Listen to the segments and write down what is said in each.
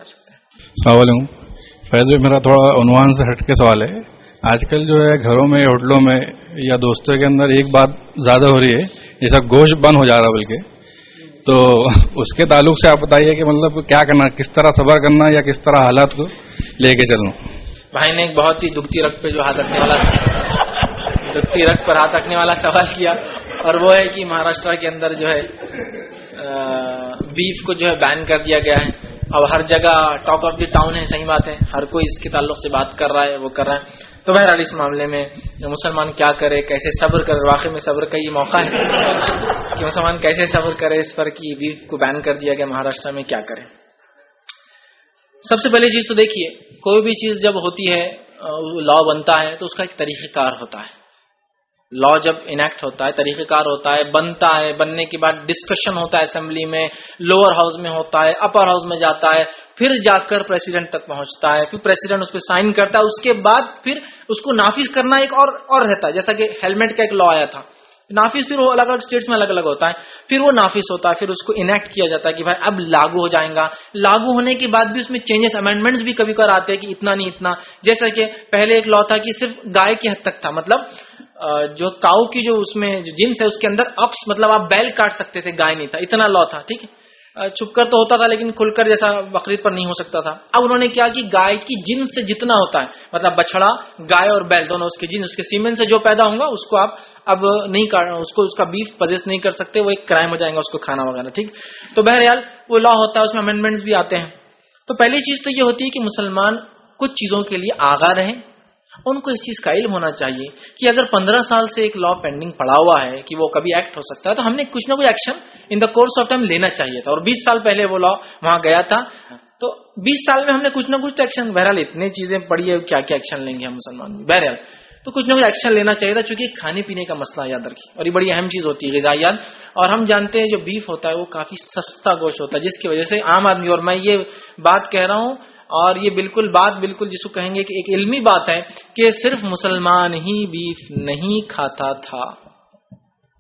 کر سکتے ہیں. السلام علیکم. فیض بھائی, میرا تھوڑا عنوان سے ہٹ کے سوال ہے. آج کل جو ہے گھروں میں, ہوٹلوں میں یا دوستوں کے اندر ایک بات زیادہ ہو رہی ہے, جیسا گوشت بند ہو جا رہا بلکہ, تو اس کے تعلق سے آپ بتائیے کہ مطلب کیا کرنا, کس طرح صبر کرنا یا کس طرح حالات کو لے کے چلنا. بھائی نے ایک بہت ہی دکھتی رگ پہ جو ہاتھ رکھنے والا, دکھتی رگ پر ہاتھ رکھنے والا سوال کیا, اور وہ ہے کہ مہاراشٹر کے اندر جو ہے بیف کو جو ہے بین کر دیا گیا ہے. اب ہر جگہ ٹاک آف دی ٹاؤن ہے, صحیح بات ہے, ہر کوئی اس کے تعلق سے بات کر رہا ہے, وہ کر رہا ہے. تو بہرحال اس معاملے میں مسلمان کیا کرے, کیسے صبر کرے. واقعی میں صبر کا یہ موقع ہے کہ مسلمان کیسے صبر کرے اس پر کہ بیف کو بین کر دیا گیا مہاراشٹر میں, کیا کرے. سب سے پہلی چیز تو دیکھیے, کوئی بھی چیز جب ہوتی ہے, لا بنتا ہے تو اس کا ایک طریقہ کار ہوتا ہے. لا جب انیکٹ ہوتا ہے, طریقہ کار ہوتا ہے, بنتا ہے, بننے کے بعد ڈسکشن ہوتا ہے اسمبلی میں, لوور ہاؤس میں ہوتا ہے, اپر ہاؤس میں جاتا ہے, پھر جا کر پریزیڈنٹ تک پہنچتا ہے, پھر پریزیڈنٹ اس پہ سائن کرتا ہے, اس کے بعد پھر اس کو نافذ کرنا ایک اور رہتا ہے. جیسا کہ ہیلمٹ کا ایک لا آیا تھا, نافذ پھر وہ الگ الگ اسٹیٹس میں الگ الگ ہوتا ہے, پھر وہ نافذ ہوتا ہے, پھر اس کو انیکٹ کیا جاتا ہے کہ بھائی اب لاگو ہو جائے گا. لاگو ہونے کے بعد بھی اس میں چینجز, امینڈمنٹس بھی کبھی کبھار آتے ہیں کہ اتنا نہیں اتنا. جیسا کہ پہلے ایک لا تھا کہ صرف گائے کی حد تک تھا, مطلب جو کاؤ کی جو اس میں جو جنس ہے اس کے اندر اکس, مطلب آپ بیل کاٹ سکتے تھے, گائے نہیں تھا, اتنا لا تھا. ٹھیک ہے, چھپ کر تو ہوتا تھا لیکن کھل کر جیسا بقرعید پر نہیں ہو سکتا تھا. اب انہوں نے کیا کہ گائے کی جنس سے جتنا ہوتا ہے, مطلب بچڑا, گائے اور بیل دونوں اس کے جنس, اس کے سیمن سے جو پیدا ہوگا اس کو آپ اب نہیں اس کو, اس کا بیف پزیس نہیں کر سکتے, وہ ایک کرائم ہو جائے گا اس کو کھانا وغیرہ. ٹھیک, تو بہرحال وہ لا ہوتا ہے, اس میں امینڈمنٹس بھی آتے ہیں. تو پہلی چیز تو یہ ہوتی ہے کہ مسلمان کچھ چیزوں کے لیے آگاہ رہیں, ان کو اس چیز کا علم ہونا چاہیے کہ اگر 15 سال سے ایک لا پینڈنگ پڑا ہوا ہے کہ وہ کبھی ایکٹ ہو سکتا ہے, تو ہم نے کچھ نہ کوئی action in the course of time لینا چاہیے تھا. اور 20 سال پہلے وہ لا وہاں گیا تھا, تو 20 سال میں ہم نے کچھ نہ کچھ ایکشن, بہرحال اتنی چیزیں پڑی ہے, کیا کیا ایکشن لیں گے ہم مسلمان, بہرحال تو کچھ نہ کچھ ایکشن لینا چاہیے تھا. چونکہ کھانے پینے کا مسئلہ یاد رکھیے, اور یہ بڑی اہم چیز ہوتی ہے غذائیات. اور ہم جانتے ہیں جو بیف ہوتا ہے وہ کافی سستا گوشت ہوتا ہے, جس کی وجہ سے عام آدمی, اور میں یہ بات کہہ رہا ہوں اور یہ بات بالکل جس کو کہیں گے کہ ایک علمی بات ہے کہ صرف مسلمان ہی بیف نہیں کھاتا تھا.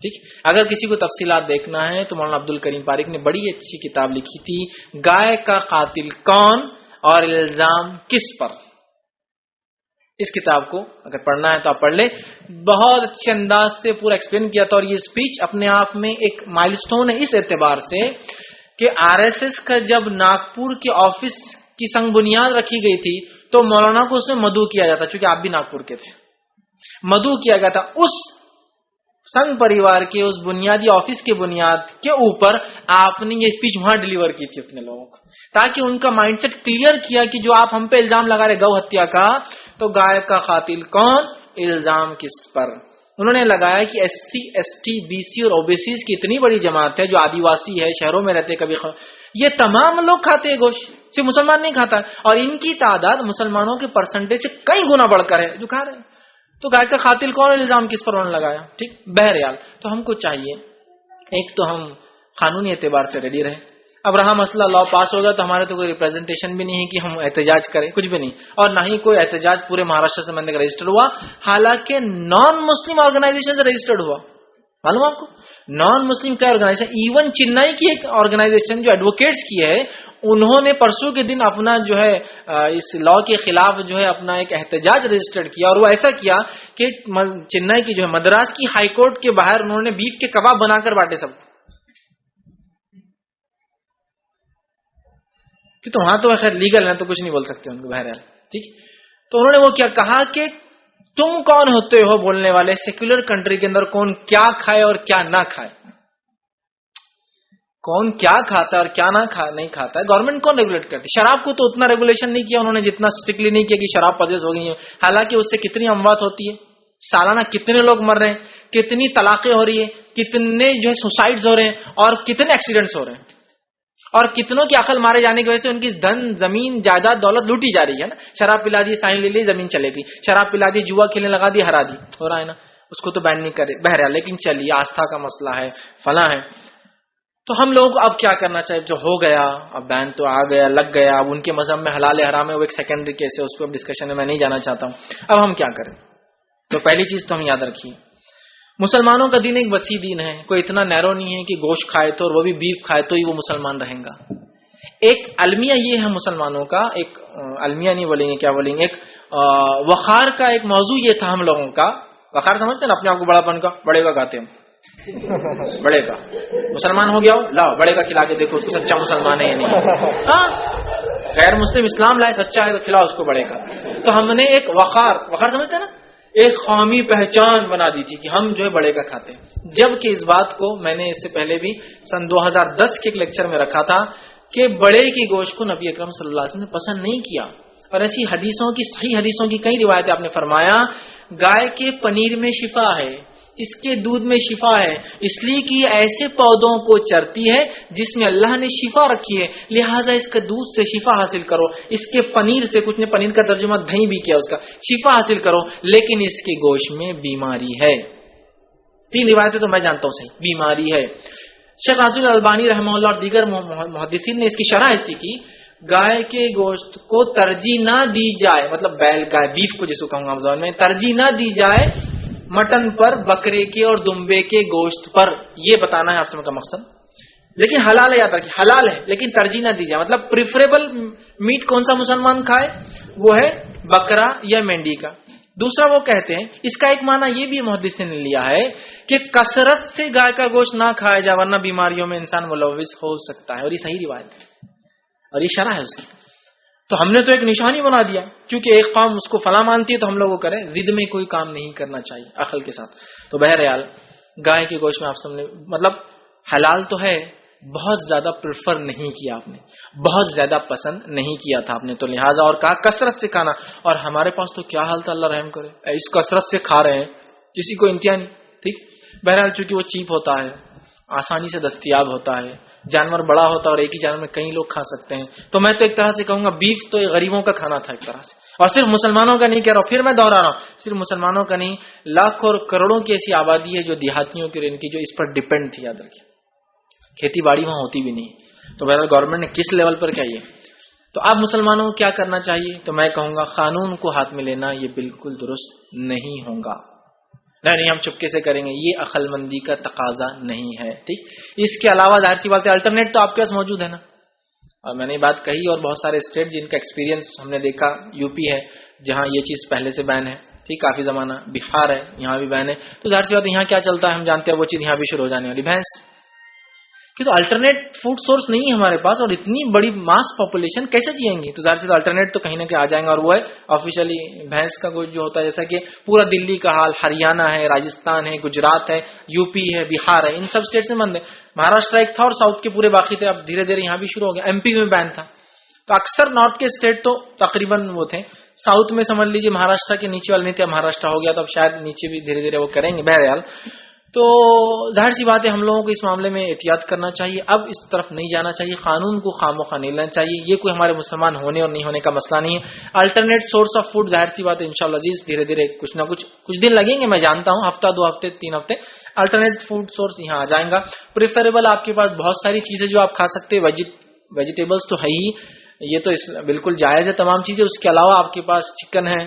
ٹھیک, اگر کسی کو تفصیلات دیکھنا ہے تو مولانا عبد الکریم پاریک نے بڑی اچھی کتاب لکھی تھی, گائے کا قاتل کون اور الزام کس پر. اس کتاب کو اگر پڑھنا ہے تو آپ پڑھ لیں, بہت اچھے انداز سے پورا ایکسپلین کیا تھا. اور یہ اسپیچ اپنے آپ میں ایک مائل سٹون ہے اس اعتبار سے کہ RSS کا جب ناگپور کے آفس کی سنگ بنیاد رکھی گئی تھی تو مولانا کو اس میں مدعو کیا جاتا, چونکہ آپ بھی ناگپور کے تھے, مدعو کیا گیا تھا اس سنگ پریوار کے اس بنیادی آفس کے بنیاد کے اوپر. آپ نے یہ اسپیچ وہاں ڈیلیور کی تھی اپنے لوگوں کو, تاکہ ان کا مائنڈ سیٹ کلیئر کیا کہ جو آپ ہم پہ الزام لگا رہے گو ہتیا کا, تو گائے کا قاتل کون, الزام کس پر. انہوں نے لگایا کہ SC ST BC اور OBCs کی اتنی بڑی جماعت ہے جو آدیواسی ہے, شہروں میں رہتے, کبھی یہ تمام لوگ کھاتے ہیں گوشت, صرف مسلمان نہیں کھاتا, اور ان کی تعداد مسلمانوں کے پرسنٹیج سے کئی گنا بڑھ کر ہے جو کھا رہے ہیں. تو گائے کا قاتل کون, الزام کس پر انہوں نے لگایا. ٹھیک, بہرحال تو ہم کو چاہیے ایک تو ہم قانونی اعتبار سے ریڈی رہیں. اب رہا مسئلہ لا پاس ہوگا تو ہمارے تو کوئی ریپرزنٹیشن بھی نہیں ہے کہ ہم احتجاج کریں, کچھ بھی نہیں, اور نہ ہی کوئی احتجاج پورے مہاراشٹر سے میں نے رجسٹر ہوا. حالانکہ نان مسلم آرگنائزیشن سے رجسٹرڈ ہوا, معلوم آپ کو, نان مسلم کا آرگنائزیشن, ایون چنئی کی ایک آرگنائزیشن جو ایڈوکیٹس کی ہے, انہوں نے پرسوں کے دن اپنا جو ہے اس لا کے خلاف جو ہے اپنا ایک احتجاج رجسٹرڈ کیا. اور وہ ایسا کیا کہ چنئی کی جو ہے مدراس کی ہائی کورٹ کے باہر انہوں نے بیف کے کباب بنا کر بانٹے سب کو, تو وہاں تو خیر لیگل ہے تو کچھ نہیں بول سکتے ان کو, بہرحال ٹھیک. تو انہوں نے وہ کیا کہا کہ تم کون ہوتے ہو بولنے والے, سیکولر کنٹری کے اندر کون کیا کھائے اور کیا نہ کھائے, کون کیا کھاتا ہے اور کیا نہیں کھاتا ہے, گورنمنٹ کون ریگولیٹ کرتی. شراب کو تو اتنا ریگولیشن نہیں کیا انہوں نے جتنا اسٹرکٹلی نہیں کیا کہ شراب پزیس ہو گئی ہے, حالانکہ اس سے کتنی اموات ہوتی ہے, سالانہ کتنے لوگ مر رہے ہیں, کتنی طلاقیں ہو رہی ہے, کتنے جو ہے سوسائڈز ہو رہے ہیں, اور کتنے ایکسیڈنٹس ہو رہے ہیں, اور کتنوں کی عقل مارے جانے کی وجہ سے ان کی دھن زمین جائیداد دولت لوٹی جا رہی ہے نا. شراب پلا دی, سائن لے لی, زمین چلے گی, شراب پلا دی, جوا کھیلنے لگا دی, ہرا دی, ہو رہا ہے نا. اس کو تو بین نہیں کرے, بہرحال لیکن چلیے آستھا کا مسئلہ ہے, فلاں ہے. تو ہم لوگوں کو اب کیا کرنا چاہیے, جو ہو گیا اب بین تو آ گیا, لگ گیا, اب ان کے مذہب میں حلال حرام ہے, وہ ایک سیکنڈری کیس ہے, اس کو اب ڈسکشن میں نہیں جانا چاہتا ہوں. اب ہم کیا کریں, تو پہلی چیز تو ہم یاد رکھیے, مسلمانوں کا دین ایک وسیع دین ہے, کوئی اتنا نیرو نہیں ہے کہ گوشت کھائے تو اور وہ بھی بیف کھائے تو ہی وہ مسلمان رہیں گا. ایک المیہ یہ ہے مسلمانوں کا، ایک المیہ نہیں بولیں گے، کیا بولیں گے، ایک وقار کا ایک موضوع یہ تھا ہم لوگوں کا. وقار سمجھتے ہیں نا، اپنے آپ کو بڑا پن کا، بڑے کا کہتے ہیں بڑے کا. مسلمان ہو گیا ہو، لاؤ بڑے کا کھلا کے دیکھو اس کو سچا مسلمان ہے یا نہیں. ہاں غیر مسلم اسلام لائے، سچا ہے تو کھلاؤ اس کو بڑے کا. تو ہم نے ایک وقار سمجھتے ہیں نا، ایک قومی پہچان بنا دی تھی کہ ہم جو ہے بڑے کا کھاتے ہیں. جبکہ اس بات کو میں نے اس سے پہلے بھی سن 2010 کے ایک لیکچر میں رکھا تھا کہ بڑے کی گوشت کو نبی اکرم صلی اللہ علیہ وسلم نے پسند نہیں کیا. اور ایسی حدیثوں کی، صحیح حدیثوں کی کئی روایتیں آپ نے فرمایا گائے کے پنیر میں شفا ہے، اس کے دودھ میں شفا ہے، اس لیے کہ یہ ایسے پودوں کو چرتی ہے جس میں اللہ نے شفا رکھی ہے، لہٰذا اس کے دودھ سے شفا حاصل کرو، اس کے پنیر سے، کچھ نے پنیر کا ترجمہ دہی بھی کیا، اس کا شفا حاصل کرو، لیکن اس کے گوشت میں بیماری ہے. 3 روایتیں تو میں جانتا ہوں، صحیح بیماری ہے. شیخ ناصر البانی رحمہ اللہ اور دیگر محدثین نے اس کی شرح ایسی کی، گائے کے گوشت کو ترجیح نہ دی جائے، مطلب بیل گائے بیف کو جس کو کہوں گا زبان میں، ترجیح نہ دی جائے مٹن پر، بکرے کے اور دمبے کے گوشت پر. یہ بتانا ہے آپ سے کا مقصد. لیکن حلال ہے، یاد رکھیے حلال ہے لیکن ترجیح نہ دی جائے. مطلب پریفریبل میٹ کون سا مسلمان کھائے، وہ ہے بکرا یا مینڈی کا. دوسرا وہ کہتے ہیں، اس کا ایک معنی یہ بھی محدثین نے لیا ہے کہ کثرت سے گائے کا گوشت نہ کھایا جائے ورنہ بیماریوں میں انسان ملوث ہو سکتا ہے. اور یہ صحیح روایت ہے اور یہ شرح ہے اس کی. تو ہم نے تو ایک نشانی بنا دیا، کیونکہ ایک قوم اس کو فلاں مانتی ہے تو ہم لوگ وہ کریں. ضد میں کوئی کام نہیں کرنا چاہیے، عقل کے ساتھ. تو بہرحال گائے کے گوشت میں آپ سب نے مطلب حلال تو ہے، بہت زیادہ پریفر نہیں کیا آپ نے، بہت زیادہ پسند نہیں کیا تھا آپ نے، تو لہٰذا اور کہا کثرت سے کھانا. اور ہمارے پاس تو کیا حال تھا، اللہ رحم کرے، اس کثرت سے کھا رہے ہیں، کسی کو انتہا نہیں. ٹھیک، بہرحال چونکہ وہ چیپ ہوتا ہے، آسانی سے دستیاب ہوتا ہے، جانور بڑا ہوتا ہے اور ایک ہی جانور میں کئی لوگ کھا سکتے ہیں. تو میں تو ایک طرح سے کہوں گا بیف تو غریبوں کا کھانا تھا ایک طرح سے. اور صرف مسلمانوں کا نہیں کہہ رہا ہوں، پھر میں دوہرا رہا ہوں، صرف مسلمانوں کا نہیں، لاکھوں اور کروڑوں کی ایسی آبادی ہے جو دیہاتیوں کی اور ان کی جو اس پر ڈپینڈ تھی. یاد رکھیے کھیتی باڑی وہاں ہوتی بھی نہیں. تو بہرحال گورنمنٹ نے کس لیول پر کیا یہ. تو اب مسلمانوں کو کیا کرنا چاہیے، تو میں کہوں گا قانون کو ہاتھ میں لینا یہ بالکل درست نہیں ہوگا. نہیں ہم چپکے سے کریں گے، یہ عقل مندی کا تقاضا نہیں ہے. ٹھیک، اس کے علاوہ ظاہر سی بات ہے الٹرنیٹ تو آپ کے پاس موجود ہے نا. اور میں نے یہ بات کہی، اور بہت سارے اسٹیٹ جن کا ایکسپیرینس ہم نے دیکھا، یو پی ہے جہاں یہ چیز پہلے سے بین ہے، ٹھیک کافی زمانہ، بہار ہے یہاں بھی بین ہے. تو ظاہر سی بات یہاں کیا چلتا ہے ہم جانتے ہیں، وہ چیز یہاں بھی شروع ہو جانے والی. بھینس کہ تو الٹرنیٹ فوڈ سورس نہیں ہے ہمارے پاس، اور اتنی بڑی ماس پاپولیشن کیسے جیئیں گی. تو ظاہر سے الٹرنیٹ تو کہیں نہ کہیں آ جائیں گا، اور وہ ہے آفیشلی بھینس کا گوشت جو ہوتا ہے، جیسا کہ پورا دلی کا حال، ہریانہ ہے، راجستھان ہے، گجرات ہے، یو پی ہے، بہار ہے، ان سب اسٹیٹ سے بند ہے. مہاراشٹر ایک تھا اور ساؤتھ کے پورے باقی تھے، اب دھیرے دھیرے یہاں بھی شروع ہو گیا. ایم پی میں بین تھا. تو اکثر نارتھ کے اسٹیٹ تو تقریباً وہ تھے، ساؤتھ میں سمجھ لیجیے مہاراشٹر کے نیچے والے نہیں تھے، مہاراشٹر ہو گیا تو اب شاید نیچے بھی دھیرے دھیرے وہ کریں گے. بہرحال تو ظاہر سی بات ہے ہم لوگوں کو اس معاملے میں احتیاط کرنا چاہیے. اب اس طرف نہیں جانا چاہیے، قانون کو خامخواہ نہیں لینا چاہیے. یہ کوئی ہمارے مسلمان ہونے اور نہیں ہونے کا مسئلہ نہیں ہے. الٹرنیٹ سورس آف فوڈ ظاہر سی بات ہے انشاءاللہ عزیز دھیرے دھیرے کچھ نہ کچھ دن لگیں گے، میں جانتا ہوں، ہفتہ 2 ہفتے 3 ہفتے الٹرنیٹ فوڈ سورس یہاں آ جائیں گا. پریفریبل آپ کے پاس بہت ساری چیزیں جو آپ کھا سکتے ہیں، ویجیٹیبلس تو ہے ہی، یہ تو بالکل جائز ہے تمام چیزیں. اس کے علاوہ آپ کے پاس چکن ہے،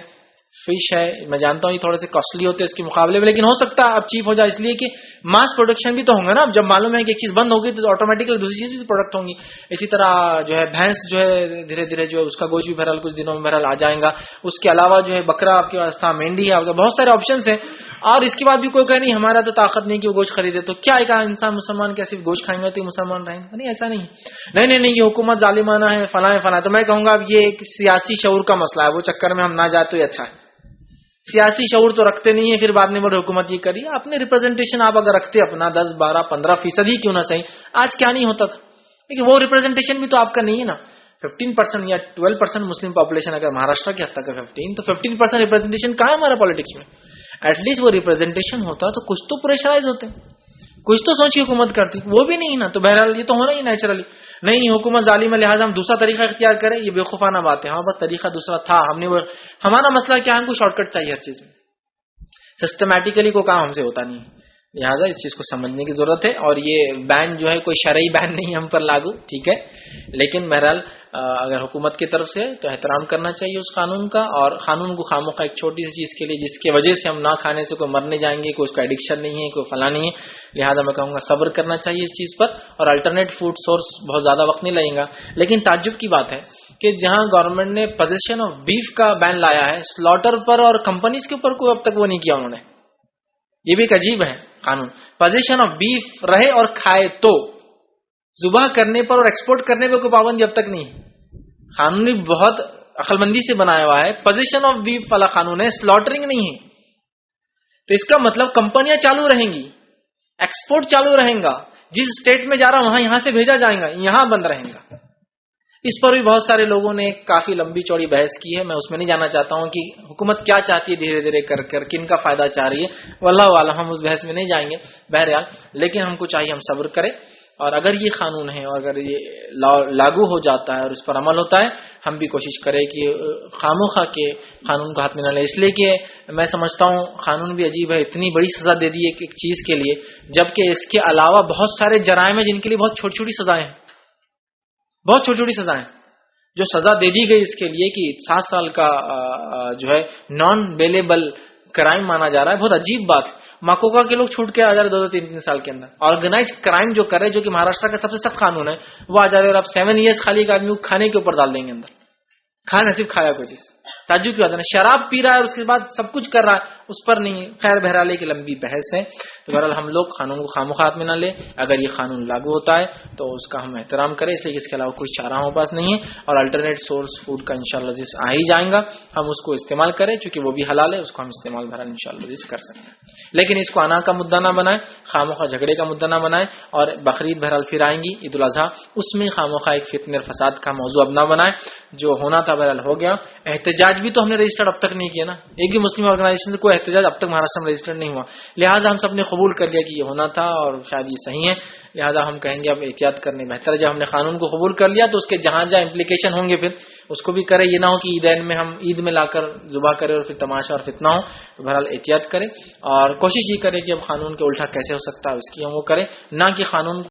فش ہے، میں جانتا ہوں یہ تھوڑے سے کاسٹلی ہوتے ہیں اس کے مقابلے میں، لیکن ہو سکتا ہے اب چیپ ہو جائے، اس لیے کہ ماس پروڈکشن بھی تو ہوں گا نا. اب جب معلوم ہے کہ ایک چیز بند ہوگی تو آٹومیٹکلی دوسری چیز بھی پروڈکٹ ہوں گی. اسی طرح جو ہے بھینس جو ہے دھیرے دھیرے جو ہے اس کا گوشت بھی بہرحال کچھ دنوں میں بہرحال آ جائے گا. اس کے علاوہ جو ہے بکرا آپ کے پاس تھا، مینڈی ہے، بہت سارے آپشنس ہیں. اور اس کے بعد بھی کوئی کہے نہیں ہمارا تو طاقت نہیں کہ وہ گوشت خریدے، تو کیا ایک انسان مسلمان کیا صرف گوشت کھائیں گے تو مسلمان رہیں گے؟ نہیں، ایسا نہیں. نہیں یہ حکومت ظالمانہ ہے، فلاں ہے فلاں. تو میں کہوں گا اب یہ ایک سیاسی شعور کا مسئلہ ہے، وہ چکر میں ہم نہ جائے تو یہ اچھا ہے. سیاسی شعور تو رکھتے نہیں ہے، پھر بعد میں بڑی حکومت یہ کری. اپنے ریپرزنٹیشن آپ اگر رکھتے اپنا 10 12 15% ہی کیوں نہ صحیح، آج کیا نہیں ہوتا تھا. لیکن وہ ریپرزنٹیشن بھی تو آپ کا نہیں ہے نا. 15% یا 12% مسلم پاپولیشن اگر مہاراشٹر کی حد تک ہے 15، تو 15% ریپرزنٹیشن کہاں ہے ہمارا پالیٹکس میں. ایٹ لیسٹ وہ ریپرزنٹیشن ہوتا تو کچھ تو پریشرائز ہوتے، کچھ تو سوچ کی حکومت کرتی. وہ بھی نہیں نا. تو بہرحال یہ تو ہونا ہی نیچرلی. نہیں حکومت ظالم ہے لہٰذا ہم دوسرا طریقہ اختیار کریں، یہ بیوقوفانہ بات ہے. ہاں بس طریقہ دوسرا تھا، ہم نے وہ ہمارا مسئلہ کیا، ہم کو شارٹ کٹ چاہیے ہر چیز میں. سسٹمیٹیکلی کو کام ہم سے ہوتا نہیں، لہٰذا اس چیز کو سمجھنے کی ضرورت ہے. اور یہ بین جو ہے کوئی شرعی بین نہیں ہم پر لاگو، ٹھیک ہے، لیکن بہرحال اگر حکومت کی طرف سے تو احترام کرنا چاہیے اس قانون کا، اور قانون کو خامخواہ ایک چھوٹی سی چیز کے لیے جس کی وجہ سے ہم نہ کھانے سے کوئی مرنے جائیں گے، کوئی اس کا ایڈکشن نہیں ہے، کوئی فلاں نہیں ہے، لہٰذا میں کہوں گا صبر کرنا چاہیے اس چیز پر، اور الٹرنیٹ فوڈ سورس بہت زیادہ وقت نہیں لگے گا۔ لیکن تعجب کی بات ہے کہ جہاں گورنمنٹ نے پوزیشن آف بیف کا بین لایا ہے، سلاٹر پر اور کمپنیز کے اوپر کوئی اب تک وہ نہیں کیا انہوں نے۔ یہ بھی ایک عجیب ہے قانون، پوزیشن آف بیف رہے اور کھائے تو، ذبح کرنے پر اور ایکسپورٹ کرنے پہ کوئی پابندی اب تک نہیں ہے۔ قانون بھی بہت عقل مندی سے بنایا ہوا ہے، پوزیشن آف بیف والا قانون ہے، سلاٹرنگ نہیں ہے۔ تو اس کا مطلب کمپنیاں چالو رہیں گی، ایکسپورٹ چالو رہیں گا، جس اسٹیٹ میں جا رہا وہاں یہاں سے بھیجا جائے گا، یہاں بند رہیں گا۔ اس پر بھی بہت سارے لوگوں نے کافی لمبی چوڑی بحث کی ہے، میں اس میں نہیں جانا چاہتا ہوں کہ حکومت کیا چاہتی ہے دھیرے دھیرے کر کر، کن کا فائدہ چاہ رہی ہے، واللہ عالم، ہم اس بحث میں نہیں جائیں گے بہرحال۔ لیکن ہم کو چاہیے ہم صبر کریں، اور اگر یہ قانون ہے اور اگر یہ لاگو ہو جاتا ہے اور اس پر عمل ہوتا ہے، ہم بھی کوشش کریں کہ خاموخواہ کے قانون کو ہاتھ میں نہ لیں، اس لیے کہ میں سمجھتا ہوں قانون بھی عجیب ہے، اتنی بڑی سزا دے دی ہے ایک چیز کے لیے، جبکہ اس کے علاوہ بہت سارے جرائم ہیں جن کے لیے بہت چھوٹی چھوٹی سزائیں ہیں، بہت چھوٹی چھوٹی سزائیں جو سزا دے دی گئی اس کے لیے کہ 7 سال کا جو ہے نان بیلیبل کرائم مانا جا رہا ہے۔ بہت عجیب بات ہے، ماکوکا کے لوگ چھوٹ کے آ جا رہے 2-3 سال کے اندر، آرگنائز کرائم جو کرے، جو کہ مہاراشٹر کا سب سے سخت قانون ہے، وہ آ جا رہے اور اب 7 ایئرس خالی ایک آدمی کو کھانے کے اوپر ڈال دیں گے اندر، کھانا صرف کھایا کوئی چیز۔ تعجب کی بات ہے، شراب پی رہا ہے اور اس کے بعد سب کچھ کر رہا ہے، اس پر نہیں۔ خیر بہرحال کی لمبی بحث ہے، تو بہرحال ہم لوگ قانون کو خامخواہ میں نہ لیں، اگر یہ قانون لاگو ہوتا ہے تو اس کا ہم احترام کریں، اس لیے کہ اس کے علاوہ کوئی چارہ ہمارے پاس نہیں ہے، اور الٹرنیٹ سورس فوڈ کا انشاءاللہ جس آ ہی جائیں گا ہم اس کو استعمال کریں، چونکہ وہ بھی حلال ہے، اس کو ہم استعمال بہرحال انشاءاللہ جس کر سکتے ہیں۔ لیکن اس کو انا کا مدعا نہ بنائیں، خامخواہ جھگڑے کا مدعا نہ بنائیں، اور بقرعید بہرحال پھر آئیں گی، عید الاضحیٰ، اس میں خامخواہ ایک فتنہ اور فساد کا موضوع اب نہ بنائیں، جو ہونا تھا بہرحال ہو گیا۔ احتجاج بھی تو ہم نے رجسٹرڈ اب تک نہیں کیا نا، ایک بھی مسلم آرگنائزیشن سے کوئی احتجاج اب تک مہاراشٹر میں رجسٹرڈ نہیں ہوا، لہٰذا ہم سب نے قبول کر لیا کہ یہ ہونا تھا اور شاید یہ صحیح ہے، لہٰذا ہم کہیں گے اب احتیاط کرنے بہتر ہے۔ جب ہم نے قانون کو قبول کر لیا تو اس کے جہاں جہاں امپلیکیشن ہوں گے پھر اس کو بھی کرے، یہ نہ ہو کہ عیدین میں ہم عید میں لا کر ذبح کرے اور پھر تماشا اور فتنہ ہو، تو بہرحال احتیاط کریں اور کوشش یہ کریں کہ اب قانون کے الٹا کیسے ہو سکتا ہے اس کی ہم وہ کریں، نہ کہ قانون